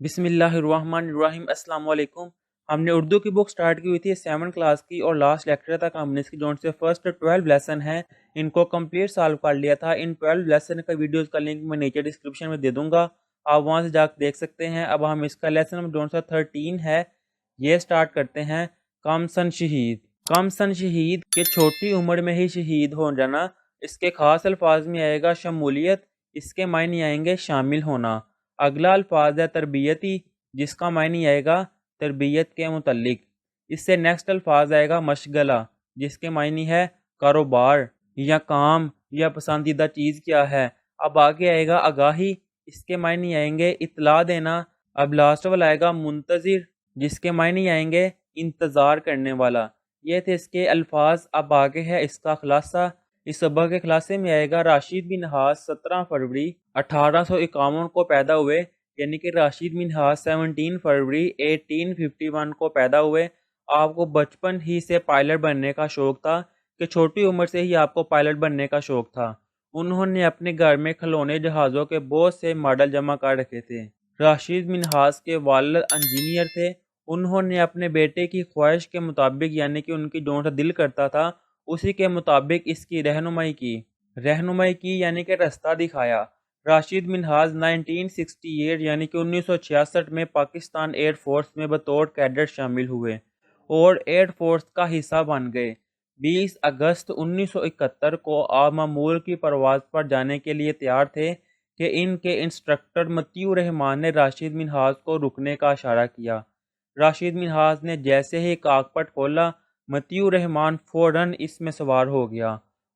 بسم اللہ الرحمن الرحیم۔ السلام علیکم۔ ہم نے اردو کی بک سٹارٹ کی ہوئی تھی 7 کلاس کی، اور لاسٹ لیکچر تک ہم نے اس کی جون سے فرسٹ 12 لیسن ہیں ان کو کمپلیٹ سالو کر لیا تھا۔ ان 12 لیسن کا ویڈیوز کا لنک میں نیچے ڈسکرپشن میں دے دوں گا، آپ وہاں سے جا کے دیکھ سکتے ہیں۔ اب ہم اس کا لیسن جون سا 13 ہے، یہ سٹارٹ کرتے ہیں۔ کم سن شہید۔ کم سن شہید کہ چھوٹی عمر میں ہی شہید ہو جانا، اس کے خاص الفاظ میں آئے گا شمولیت، اس کے معنی آئیں گے شامل ہونا۔ اگلا الفاظ ہے تربیتی، جس کا معنی آئے گا تربیت کے متعلق۔ اس سے نیکسٹ الفاظ آئے گا مشغلہ، جس کے معنی ہے کاروبار یا کام یا پسندیدہ چیز کیا ہے۔ اب آگے آئے گا آگاہی، اس کے معنی آئیں گے اطلاع دینا۔ اب لاسٹ والا آئے گا منتظر، جس کے معنی آئیں گے انتظار کرنے والا۔ یہ تھے اس کے الفاظ۔ اب آگے ہے اس کا خلاصہ۔ اس سبق کے خلاصے میں آئے گا راشد منہاج 17 فروری 1851 کو پیدا ہوئے، یعنی کہ راشد منہاج 17 فروری 1851 کو پیدا ہوئے۔ آپ کو بچپن ہی سے پائلٹ بننے کا شوق تھا، کہ چھوٹی عمر سے ہی آپ کو پائلٹ بننے کا شوق تھا۔ انہوں نے اپنے گھر میں کھلونے جہازوں کے بہت سے ماڈل جمع کر رکھے تھے۔ راشد منہاج کے والد انجینئر تھے۔ انہوں نے اپنے بیٹے کی خواہش کے مطابق، یعنی کہ ان کی جو سا دل کرتا تھا اسی کے مطابق اس کی رہنمائی کی یعنی کہ رستہ دکھایا۔ راشد منہاج 1968 یعنی کہ 1966 میں پاکستان ایئر فورس میں بطور کیڈٹ شامل ہوئے اور ایئر فورس کا حصہ بن گئے۔ 20 اگست 1971 کو آپ معمول کی پرواز پر جانے کے لیے تیار تھے کہ ان کے انسٹرکٹر مطیع الرحمان نے راشد منہاج کو رکنے کا اشارہ کیا۔ راشد منہاج نے جیسے ہی کاکپٹ کھولا، مطیع الرحمان فوراً اس میں سوار ہو گیا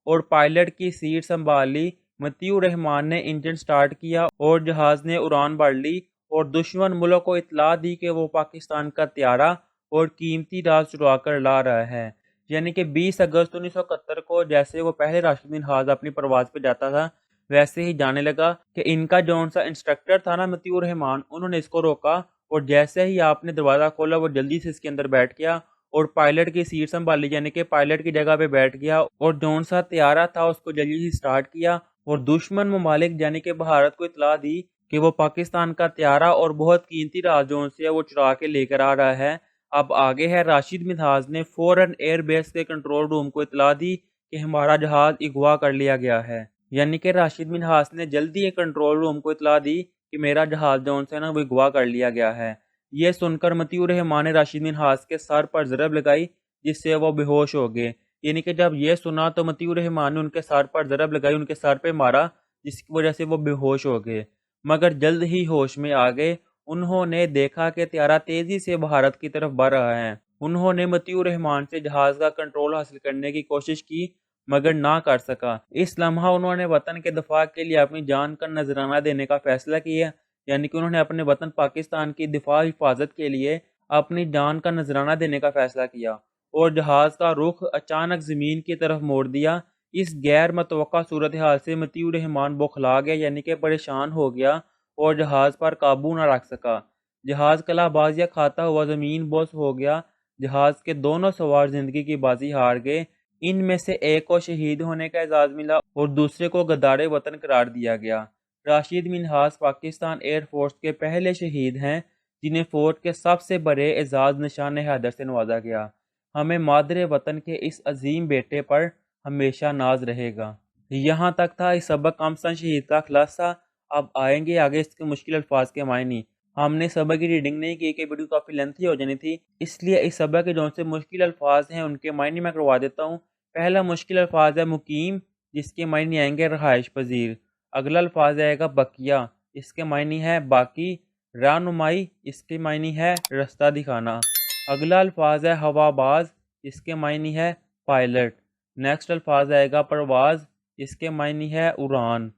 اور پائلٹ کی سیٹ سنبھال لی۔ مطیع الرحمان نے انجن سٹارٹ کیا اور جہاز نے اڑان بھر لی اور دشمن ملک کو اطلاع دی کہ وہ پاکستان کا طیارہ اور قیمتی راز چرا کر لا رہا ہے۔ یعنی کہ 20 اگست 1971 کو جیسے وہ پہلے راشد منہاج اپنی پرواز پہ جاتا تھا، ویسے ہی جانے لگا کہ ان کا جون سا انسٹرکٹر تھا نا مطیع الرحمان، انہوں نے اس کو روکا اور جیسے ہی آپ نے دروازہ کھولا وہ جلدی سے اس کے اندر بیٹھ گیا اور پائلٹ کی سیٹ سنبھالی، یعنی کہ پائلٹ کی جگہ پہ بیٹھ گیا اور جون سا طیارہ تھا اس کو جلدی سے سٹارٹ کیا اور دشمن ممالک یعنی کہ بھارت کو اطلاع دی کہ وہ پاکستان کا طیارہ اور بہت قیمتی راز جون سے وہ چرا کے لے کر آ رہا ہے۔ اب آگے ہے راشد منہاج نے فوراً ایئر بیس کے کنٹرول روم کو اطلاع دی کہ ہمارا جہاز اغوا کر لیا گیا ہے۔ یعنی کہ راشد منہاج نے جلدی کنٹرول روم کو اطلاع دی کہ میرا جہاز جون سے نا وہ اغوا کر لیا گیا ہے۔ یہ سن کر مطیع الرحمان نے راشد منہاج کے سر پر ضرب لگائی جس سے وہ بے ہوش ہو گئے۔ یعنی کہ جب یہ سنا تو مطیع الرحمان نے ان کے سر پر ضرب لگائی، ان کے سر پہ مارا، جس کی وجہ سے وہ بے ہوش ہو گئے، مگر جلد ہی ہوش میں آ گئے۔ انہوں نے دیکھا کہ طیارہ تیزی سے بھارت کی طرف بڑھ رہا ہے۔ انہوں نے مطیع الرحمان سے جہاز کا کنٹرول حاصل کرنے کی کوشش کی مگر نہ کر سکا۔ اس لمحہ انہوں نے وطن کے دفاع کے لیے اپنی جان کا نذرانہ دینے کا فیصلہ کیا، یعنی کہ انہوں نے اپنے وطن پاکستان کی دفاع حفاظت کے لیے اپنی جان کا نذرانہ دینے کا فیصلہ کیا اور جہاز کا رخ اچانک زمین کی طرف موڑ دیا۔ اس غیر متوقع صورتحال سے مطیع الرحمان بوکھلا گیا، یعنی کہ پریشان ہو گیا اور جہاز پر قابو نہ رکھ سکا۔ جہاز کلا بازیاں کھاتا ہوا زمین بوس ہو گیا۔ جہاز کے دونوں سوار زندگی کی بازی ہار گئے۔ ان میں سے ایک کو شہید ہونے کا اعزاز ملا اور دوسرے کو غدار وطن قرار دیا گیا۔ راشد منہاج پاکستان ایئر فورس کے پہلے شہید ہیں جنہیں فوج کے سب سے بڑے اعزاز نشان حیدر سے نوازا گیا۔ ہمیں مادر وطن کے اس عظیم بیٹے پر ہمیشہ ناز رہے گا۔ یہاں تک تھا اس سبق کم سن شہید کا خلاصہ۔ اب آئیں گے آگے اس کے مشکل الفاظ کے معنی۔ ہم نے سبق کی ریڈنگ نہیں کی کہ ویڈیو کافی لینتھی ہو جانی تھی، اس لیے اس سبق کے جو سے مشکل الفاظ ہیں ان کے معنی میں کروا دیتا ہوں۔ پہلا مشکل الفاظ ہے مقیم، جس کے معنی آئیں گے رہائش پذیر۔ اگلا الفاظ آئے گا بقیہ، اس کے معنی ہے باقی۔ رہنمائی، اس کے معنی ہے رستہ دکھانا۔ اگلا الفاظ ہے ہوا باز، اس کے معنی ہے پائلٹ۔ نیکسٹ الفاظ آئے گا پرواز، اس کے معنی ہے اڑان۔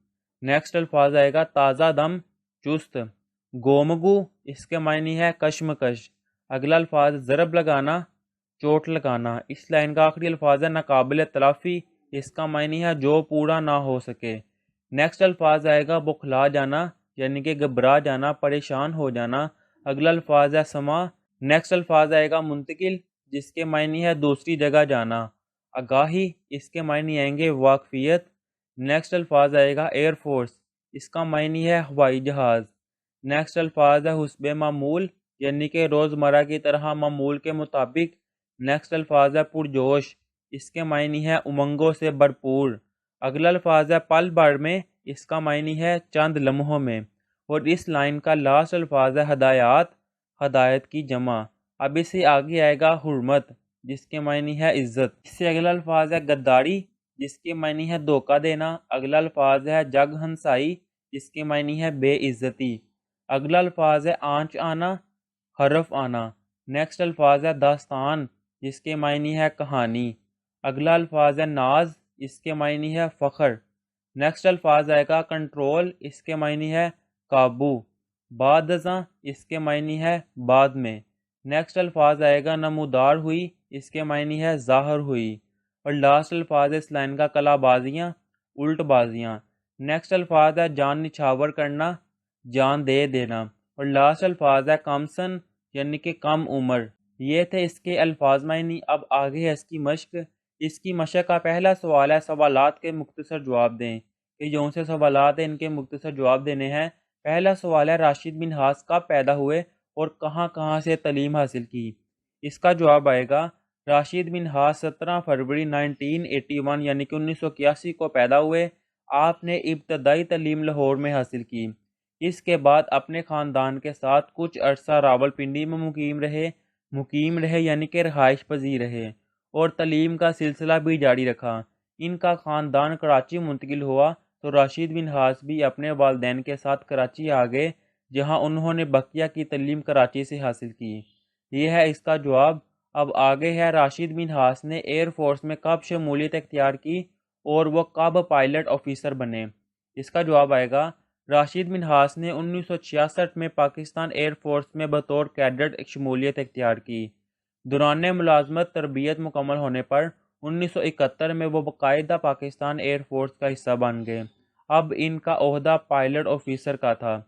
نیکسٹ الفاظ آئے گا تازہ دم، چست۔ گومگو، اس کے معنی ہے کشمکش۔ اگلا الفاظ ضرب لگانا، چوٹ لگانا۔ اس لائن کا آخری الفاظ ہے ناقابل تلافی، اس کا معنی ہے جو پورا نہ ہو سکے۔ نیکسٹ الفاظ آئے گا بوکھلا جانا، یعنی کہ گھبرا جانا، پریشان ہو جانا۔ اگلا الفاظ ہے سما۔ نیکسٹ الفاظ آئے گا منتقل، جس کے معنی ہے دوسری جگہ جانا۔ آگاہی، اس کے معنی آئیں گے واقفیت۔ نیکسٹ الفاظ آئے گا ایئر فورس، اس کا معنی ہے ہوائی جہاز۔ نیکسٹ الفاظ ہے حسب معمول یعنی کہ روزمرہ کی طرح معمول کے مطابق۔ نیکسٹ الفاظ ہے پرجوش، اس کے معنی ہے امنگوں سے بھرپور۔ اگلا الفاظ ہے پل بھر میں، اس کا معنی ہے چند لمحوں میں۔ اور اس لائن کا لاسٹ الفاظ ہے ہدایات، ہدایت کی جمع۔ اب اس سے آگے آئے گا حرمت، جس کے معنی ہے عزت۔ اس سے اگلا الفاظ ہے غداری، جس کے معنی ہے دھوکہ دینا۔ اگلا الفاظ ہے جگ ہنسائی، جس کے معنی ہے بے عزتی۔ اگلا الفاظ ہے آنچ آنا، حرف آنا۔ نیکسٹ الفاظ ہے داستان، جس کے معنی ہے کہانی۔ اگلا الفاظ ہے ناز، اس کے معنی ہے فخر۔ نیکسٹ الفاظ آئے گا کنٹرول، اس کے معنی ہے قابو۔ بعد ازاں، اس کے معنی ہے بعد میں۔ نیکسٹ الفاظ آئے گا نمودار ہوئی، اس کے معنی ہے ظاہر ہوئی۔ اور لاسٹ الفاظ ہے اس لائن کا کلا بازیاں، الٹ بازیاں۔ نیکسٹ الفاظ ہے جان نچھاور کرنا، جان دے دینا۔ اور لاسٹ الفاظ ہے کم سن یعنی کہ کم عمر۔ یہ تھے اس کے الفاظ معنی۔ اب آگے ہے اس کی مشق۔ اس کی مشق کا پہلا سوال ہے سوالات کے مختصر جواب دیں۔ یہ جو سے سوالات ہیں ان کے مختصر جواب دینے ہیں۔ پہلا سوال ہے راشد منہاس کب پیدا ہوئے اور کہاں کہاں سے تعلیم حاصل کی؟ اس کا جواب آئے گا راشد منہاس 17 فروری 1981 یعنی کہ 1981 کو پیدا ہوئے۔ آپ نے ابتدائی تعلیم لاہور میں حاصل کی۔ اس کے بعد اپنے خاندان کے ساتھ کچھ عرصہ راولپنڈی میں مقیم رہے یعنی کہ رہائش پذیر رہے اور تعلیم کا سلسلہ بھی جاری رکھا۔ ان کا خاندان کراچی منتقل ہوا تو راشد منہاس بھی اپنے والدین کے ساتھ کراچی آ گئے، جہاں انہوں نے بقیہ کی تعلیم کراچی سے حاصل کی۔ یہ ہے اس کا جواب۔ اب آگے ہے راشد منہاس نے ایئر فورس میں کب شمولیت اختیار کی اور وہ کب پائلٹ آفیسر بنے؟ اس کا جواب آئے گا راشد منہاس نے 1966 میں پاکستان ایئر فورس میں بطور کیڈٹ شمولیت اختیار کی۔ دوران ملازمت تربیت مکمل ہونے پر 1971 میں وہ باقاعدہ پاکستان ایئر فورس کا حصہ بن گئے۔ اب ان کا عہدہ پائلٹ آفیسر کا تھا۔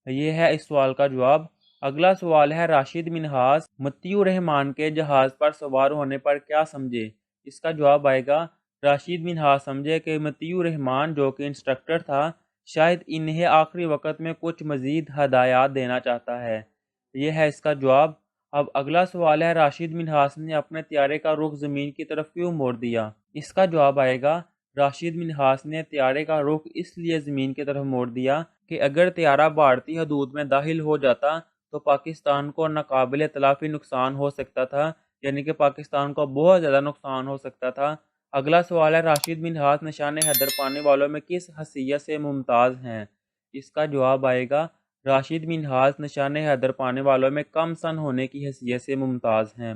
یہ ہے اس سوال کا جواب۔ اگلا سوال ہے راشد منہاس مطیع الرحمان کے جہاز پر سوار ہونے پر کیا سمجھے؟ اس کا جواب آئے گا راشد منہاس سمجھے کہ مطیع الرحمان جو کہ انسٹرکٹر تھا شاید انہیں آخری وقت میں کچھ مزید ہدایات دینا چاہتا ہے۔ یہ ہے اس کا جواب۔ اب اگلا سوال ہے راشد منہاس نے اپنے طیارے کا رخ زمین کی طرف کیوں موڑ دیا؟ اس کا جواب آئے گا راشد منہاس نے طیارے کا رخ اس لیے زمین کی طرف موڑ دیا کہ اگر طیارہ بھارتی حدود میں داخل ہو جاتا تو پاکستان کو ناقابل تلافی نقصان ہو سکتا تھا، یعنی کہ پاکستان کو بہت زیادہ نقصان ہو سکتا تھا۔ اگلا سوال ہے راشد منہاس نشان حیدر پانے والوں میں کس حیثیت سے ممتاز ہیں؟ اس کا جواب آئے گا راشد منہاس نشان حیدر پانے والوں میں کم سن ہونے کی حیثیت سے ممتاز ہیں۔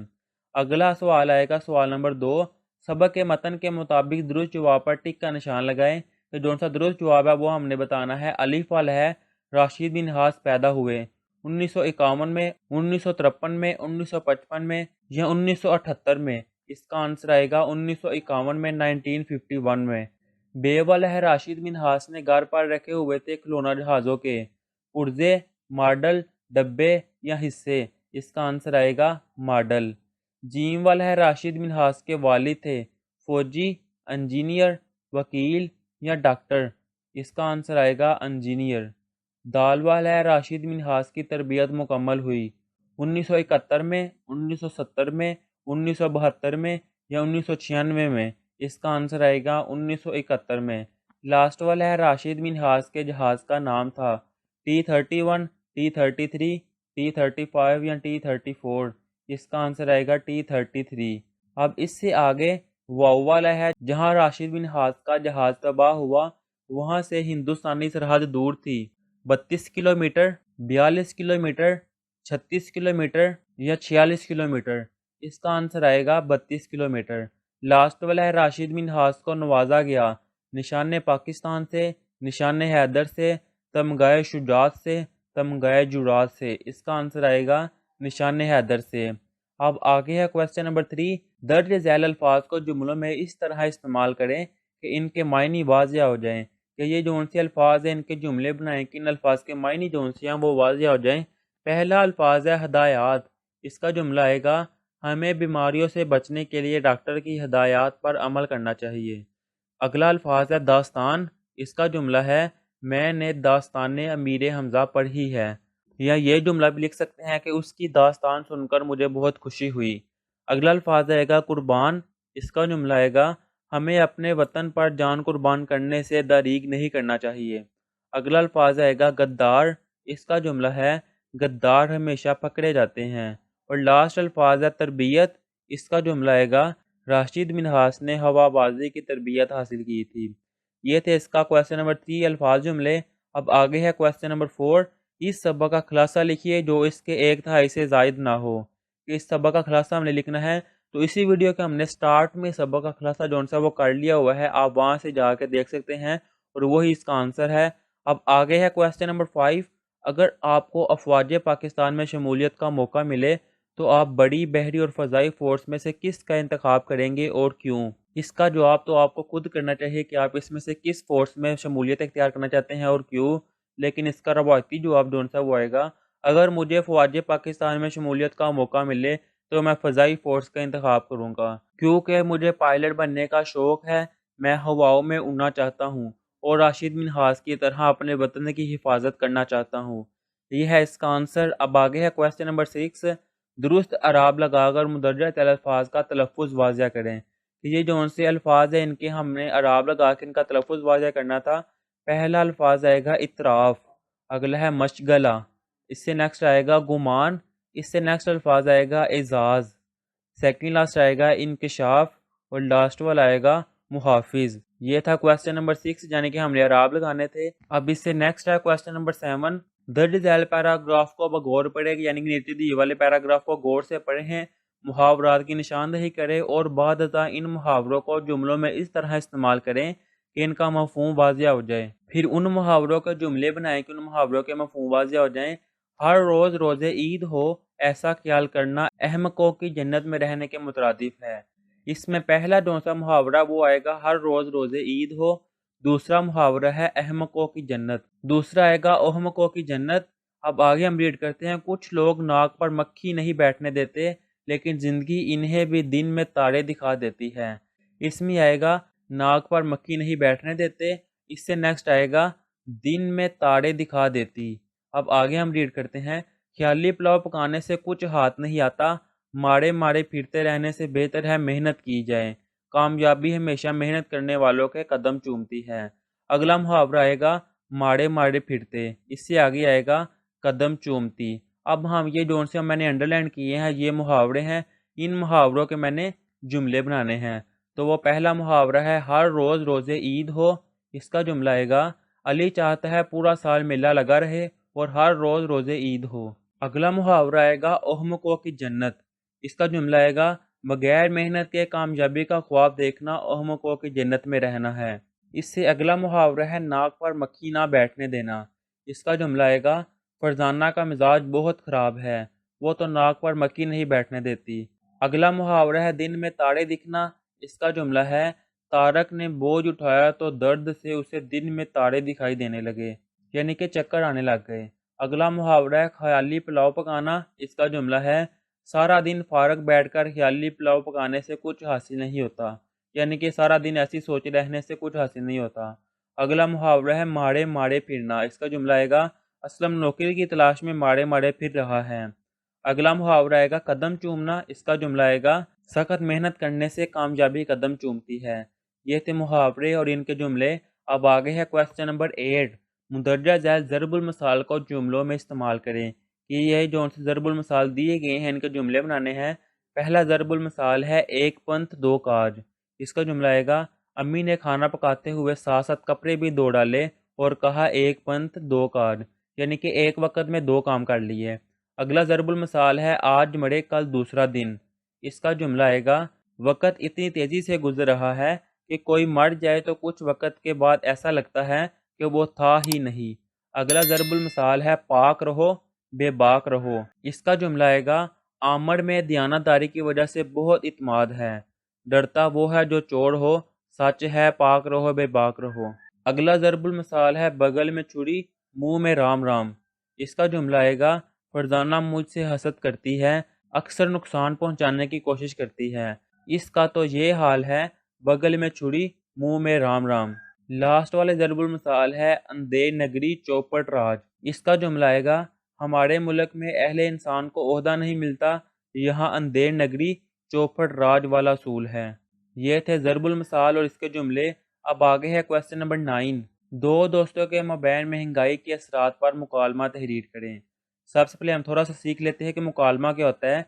اگلا سوال آئے گا سوال نمبر 2۔ سبق کے متن کے مطابق درست جواب پر ٹک کا نشان لگائیں۔ تو جو سا درست جواب ہے وہ ہم نے بتانا ہے۔ الف وال ہے راشد منہاس پیدا ہوئے 1951 میں، 1953 میں، 1955 میں یا 1978 میں۔ اس کا آنسر آئے گا 1951 میں، 1951 میں۔ بے والا ہے راشد منہاس نے گھر پر رکھے ہوئے تھے کھلونا جہازوں کے پرزے، ماڈل، ڈبے یا حصے۔ اس کا آنسر آئے گا ماڈل۔ جیم والا ہے راشد منہاس کے والد تھے فوجی، انجینئر، وکیل یا ڈاکٹر۔ اس کا آنسر آئے گا انجینئر۔ دال والا ہے راشد منہاس کی تربیت مکمل ہوئی 1971 میں، 1970 میں، 1972 میں یا 1996 میں۔ اس کا آنسر آئے گا 1971 میں۔ لاسٹ والا ہے راشد منہاس کے جہاز کا نام تھا T-31، T-33، T-35 یا T-34۔ اس کا آنسر آئے گا T-33۔ اب اس سے آگے واؤ والا ہے جہاں راشد منہاس کا جہاز تباہ ہوا وہاں سے ہندوستانی سرحد دور تھی 32 کلومیٹر، 42 کلومیٹر، 36 کلومیٹر یا 46 کلومیٹر۔ اس کا آنسر آئے گا 32 کلومیٹر۔ لاسٹ والا ہے راشد منہاس کو نوازا گیا نشان پاکستان سے، نشان حیدر سے، تمغہ شجاعت سے، تمغہ جرات سے۔ اس کا آنسر آئے گا نشان حیدر سے۔ اب آگے ہے کویسچن نمبر 3۔ درج ذیل الفاظ کو جملوں میں اس طرح استعمال کریں کہ ان کے معنی واضح ہو جائیں۔ کہ یہ جو ان سے الفاظ ہیں ان کے جملے بنائیں کہ ان الفاظ کے معنی جو ان سے ہیں وہ واضح ہو جائیں۔ پہلا الفاظ ہے ہدایات۔ اس کا جملہ آئے گا ہمیں بیماریوں سے بچنے کے لیے ڈاکٹر کی ہدایات پر عمل کرنا چاہیے۔ اگلا الفاظ ہے داستان۔ اس کا جملہ ہے میں نے داستان امیر حمزہ پڑھی ہے۔ یا یہ جملہ بھی لکھ سکتے ہیں کہ اس کی داستان سن کر مجھے بہت خوشی ہوئی۔ اگلا الفاظ آئے گا قربان، اس کا جملہ آئے گا ہمیں اپنے وطن پر جان قربان کرنے سے دریغ نہیں کرنا چاہیے۔ اگلا الفاظ آئے گا غدار، اس کا جملہ ہے غدار ہمیشہ پکڑے جاتے ہیں۔ اور لاسٹ الفاظ ہے تربیت، اس کا جملہ آئے گا راشد منہاس نے ہوا بازی کی تربیت حاصل کی تھی۔ یہ تھے اس کا کویسچن نمبر 3 الفاظ جملے۔ اب آگے ہے کویسچن نمبر 4، اس سبق کا خلاصہ لکھیے جو اس کے 1/3 سے زائد نہ ہو۔ اس سبق کا خلاصہ ہم نے لکھنا ہے، تو اسی ویڈیو کے ہم نے سٹارٹ میں سبق کا خلاصہ جو سا وہ کر لیا ہوا ہے، آپ وہاں سے جا کے دیکھ سکتے ہیں اور وہی اس کا آنسر ہے۔ اب آگے ہے کویسچن نمبر 5، اگر آپ کو افواج پاکستان میں شمولیت کا موقع ملے تو آپ بڑی بحری اور فضائی فورس میں سے کس کا انتخاب کریں گے اور کیوں؟ اس کا جواب تو آپ کو خود کرنا چاہیے کہ آپ اس میں سے کس فورس میں شمولیت اختیار کرنا چاہتے ہیں اور کیوں، لیکن اس کا روایتی جواب جو سا وہ آئے گا اگر مجھے فوج پاکستان میں شمولیت کا موقع ملے تو میں فضائی فورس کا انتخاب کروں گا، کیونکہ مجھے پائلٹ بننے کا شوق ہے، میں ہواؤں میں اڑنا چاہتا ہوں اور راشد منہاس کی طرح اپنے وطن کی حفاظت کرنا چاہتا ہوں۔ یہ ہے اس کا آنسر۔ اب آگے ہے کویسچن نمبر 6، درست اعراب لگا کر مندرجہ ذیل الفاظ کا تلفظ واضح کریں۔ یہ جو سے الفاظ ہیں ان کے ہم نے اعراب لگا کے ان کا تلفظ واضح کرنا تھا۔ پہلا الفاظ آئے گا اطراف، اگلا ہے مشغلہ، اس سے نیکسٹ آئے گا گمان، اس سے نیکسٹ الفاظ آئے گا اعزاز، سیکنڈ لاسٹ آئے گا انکشاف اور لاسٹ والا آئے گا محافظ۔ یہ تھا کویسچن نمبر 6 یعنی کہ ہم نے اعراب لگانے تھے۔ اب اس سے نیکسٹ ہے کویسچن نمبر 7، درج ذیل پیراگراف کو بغور پڑھے یعنی کہ نیچے دی والے پیراگراف کو غور سے پڑھیں، محاورات کی نشاندہی کریں اور بعد ازاں ان محاوروں کو جملوں میں اس طرح استعمال کریں کہ ان کا مفہوم واضح ہو جائے، پھر ان محاوروں کے جملے بنائیں کہ ان محاوروں کے مفہوم واضح ہو جائیں۔ ہر روز روز عید ہو ایسا خیال کرنا احمقوں کی جنت میں رہنے کے مترادف ہے۔ اس میں پہلا جو سا محاورہ وہ آئے گا ہر روز روز عید ہو، دوسرا محاورہ ہے احمقوں کی جنت، دوسرا آئے گا احمقوں کی جنت۔ اب آگے ہم ریڈ کرتے ہیں، کچھ لوگ ناک پر مکھی نہیں بیٹھنے دیتے لیکن زندگی انہیں بھی دن میں تارے دکھا دیتی ہے۔ اس میں آئے گا ناک پر مکھی نہیں بیٹھنے دیتے، اس سے نیکسٹ آئے گا دن میں تارے دکھا دیتی۔ اب آگے ہم ریڈ کرتے ہیں، خیالی پلاؤ پکانے سے کچھ ہاتھ نہیں آتا، مارے مارے پھرتے رہنے سے بہتر ہے محنت کی جائے، کامیابی ہمیشہ محنت کرنے والوں کے قدم چومتی ہے۔ اگلا محاورہ آئے گا مارے مارے پھرتے، اس سے آگے آئے گا قدم چومتی۔ اب ہم یہ جو سے میں نے انڈر لائن کیے ہیں یہ محاورے ہیں، ان محاوروں کے میں نے جملے بنانے ہیں۔ تو وہ پہلا محاورہ ہے ہر روز روز عید ہو، اس کا جملہ آئے گا علی چاہتا ہے پورا سال میلہ لگا رہے اور ہر روز روز عید ہو۔ اگلا محاورہ آئے گا احمقوں کی جنت، اس کا جملہ آئے گا بغیر محنت کے کامیابی کا خواب دیکھنا احمقوں کی جنت میں رہنا ہے۔ اس سے اگلا محاورہ ہے ناک پر مکھی نہ بیٹھنے دینا، اس کا جملہ آئے گا فرزانہ کا مزاج بہت خراب ہے، وہ تو ناک پر مکھی نہیں بیٹھنے دیتی۔ اگلا محاورہ ہے دن میں تارے دکھنا، اس کا جملہ ہے تارک نے بوجھ اٹھایا تو درد سے اسے دن میں تارے دکھائی دینے لگے، یعنی کہ چکر آنے لگ گئے۔ اگلا محاورہ ہے خیالی پلاؤ پکانا، اس کا جملہ ہے سارا دن فارغ بیٹھ کر خیالی پلاؤ پکانے سے کچھ حاصل نہیں ہوتا، یعنی کہ سارا دن ایسی سوچ رہنے سے کچھ حاصل نہیں ہوتا۔ اگلا محاورہ ہے مارے مارے پھرنا، اس کا جملہ آئے گا اسلم نوکری کی تلاش میں مارے مارے پھر رہا ہے۔ اگلا محاورہ آئے گا قدم چومنا، اس کا جملہ آئے گا سخت محنت کرنے سے کامیابی قدم چومتی ہے۔ یہ تھے محاورے اور ان کے جملے۔ اب آگے ہے کویسچن نمبر 8، مندرجہ ذیل ضرب المثال کو جملوں میں استعمال کریں کہ یہ جو ضرب المثال دیے گئے ہیں ان کے جملے بنانے ہیں۔ پہلا ضرب المثال ہے ایک پنتھ دو کاج، اس کا جملہ آئے گا امی نے کھانا پکاتے ہوئے ساتھ ساتھ کپڑے بھی دھو ڈالے اور کہا ایک پنتھ دو کاج، یعنی کہ ایک وقت میں دو کام کر لیے۔ اگلا ضرب المثال ہے آج مرے کل دوسرا دن، اس کا جملہ آئے گا وقت اتنی تیزی سے گزر رہا ہے کہ کوئی مر جائے تو کچھ وقت کے بعد ایسا لگتا ہے کہ وہ تھا ہی نہیں۔ اگلا ضرب المثال ہے پاک رہو بے باک رہو، اس کا جملہ آئے گا عامر میں دیانتداری کی وجہ سے بہت اعتماد ہے، ڈرتا وہ ہے جو چور ہو، سچ ہے پاک رہو بے باک رہو۔ اگلا ضرب المثال ہے بغل میں چھری منہ میں رام رام، اس کا جملہ آئے گا فرزانہ مجھ سے حسد کرتی ہے، اکثر نقصان پہنچانے کی کوشش کرتی ہے، اس کا تو یہ حال ہے بغل میں چھری منہ میں رام رام۔ لاسٹ والے ضرب المثال ہے اندھیر نگری چوپٹ راج، اس کا جملہ آئے گا ہمارے ملک میں اہل انسان کو عہدہ نہیں ملتا، یہاں اندھیر نگری چوپٹ راج والا اصول ہے۔ یہ تھے ضرب المثال اور اس کے جملے۔ اب آگے ہے کویسچن نمبر 9۔ دو دوستوں کے مابین مہنگائی کے اثرات پر مکالمہ تحریر کریں۔ سب سے پہلے ہم تھوڑا سا سیکھ لیتے ہیں کہ مکالمہ کیا ہوتا ہے۔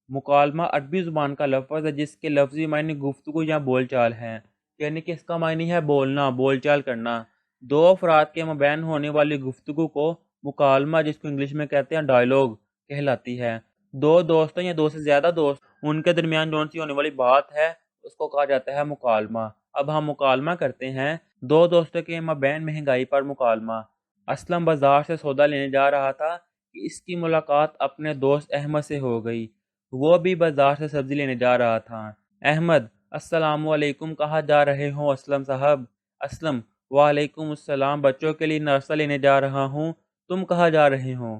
مکالمہ عربی زبان کا لفظ ہے جس کے لفظی معنی گفتگو یا بول چال ہے، یعنی کہ اس کا معنی ہے بولنا، بول چال کرنا۔ دو افراد کے مابین ہونے والی گفتگو کو مکالمہ، جس کو انگلش میں کہتے ہیں ڈائیلاگ، کہلاتی ہے۔ دو دوستوں یا دو سے زیادہ دوست، ان کے درمیان جون سی ہونے والی بات ہے اس کو کہا جاتا ہے مکالمہ۔ اب ہم مکالمہ کرتے ہیں۔ دو دوستوں کے مابین مہنگائی پر مکالمہ۔ اسلم بازار سے سودا لینے جا رہا تھا کہ اس کی ملاقات اپنے دوست احمد سے ہو گئی۔ وہ بھی بازار سے سبزی لینے جا رہا تھا۔ احمد: السلام علیکم، کہاں جا رہے ہو اسلم صاحب؟ اسلم: وعلیکم السلام، بچوں کے لیے ناشتہ لینے جا رہا ہوں۔ تم کہاں جا رہے ہو؟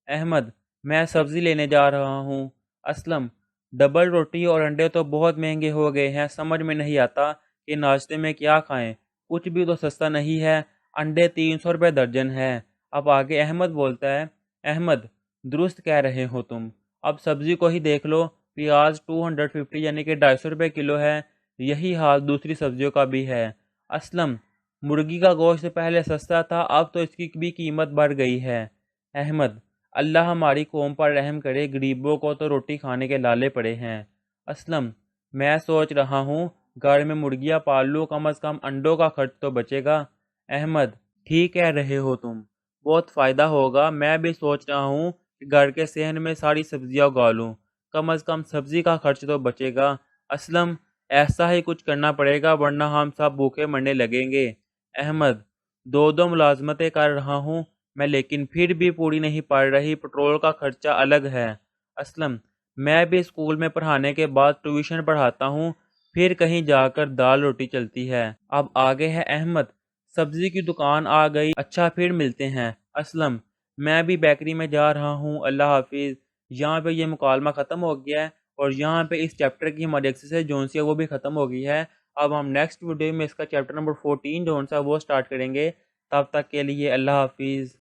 احمد: میں سبزی لینے جا رہا ہوں۔ اسلم: ڈبل روٹی اور انڈے تو بہت مہنگے ہو گئے ہیں، سمجھ میں نہیں آتا کہ ناشتے میں کیا کھائیں، کچھ بھی تو سستا نہیں ہے، انڈے 300 روپے درجن ہے۔ اب آگے احمد بولتا ہے: احمد: درست کہہ رہے ہو تم، اب سبزی کو ہی دیکھ لو، پیاز 250 یعنی کہ 250 روپے کلو ہے، یہی حال دوسری سبزیوں کا بھی ہے۔ اسلم: مرغی کا گوشت پہلے سستا تھا، اب تو اس کی بھی قیمت بڑھ گئی ہے۔ احمد: اللہ ہماری قوم پر رحم کرے، غریبوں کو تو روٹی کھانے کے لالے پڑے ہیں۔ اسلم: میں سوچ رہا ہوں گھر میں مرغیاں پال لوں، کم از کم انڈوں کا خرچ تو بچے گا۔ احمد: ٹھیک کہہ رہے ہو تم، بہت فائدہ ہوگا، میں بھی سوچ رہا ہوں کہ گھر کے صحن میں ساری سبزیاں اگا لوں، کم از کم سبزی کا خرچ تو بچے گا۔ اسلم: ایسا ہی کچھ کرنا پڑے گا ورنہ ہم سب بھوکے مرنے لگیں گے۔ احمد: دو ملازمتیں کر رہا ہوں میں لیکن پھر بھی پوری نہیں پڑ رہی، پٹرول کا خرچہ الگ ہے۔ اسلم: میں بھی اسکول میں پڑھانے کے بعد ٹیوشن پڑھاتا ہوں، پھر کہیں جا کر دال روٹی چلتی ہے۔ اب آگے ہے احمد: سبزی کی دکان آ گئی، اچھا پھر ملتے ہیں۔ اسلم: میں بھی بیکری میں جا رہا ہوں، اللہ حافظ۔ یہاں پہ یہ مکالمہ ختم ہو گیا ہے اور یہاں پہ اس چیپٹر کی ہماری ایکسرسائز جون سی ہے وہ بھی ختم ہو گئی ہے۔ اب ہم نیکسٹ ویڈیو میں اس کا چیپٹر نمبر 14 جون سا وہ سٹارٹ کریں گے۔ تب تک کے لیے اللہ حافظ۔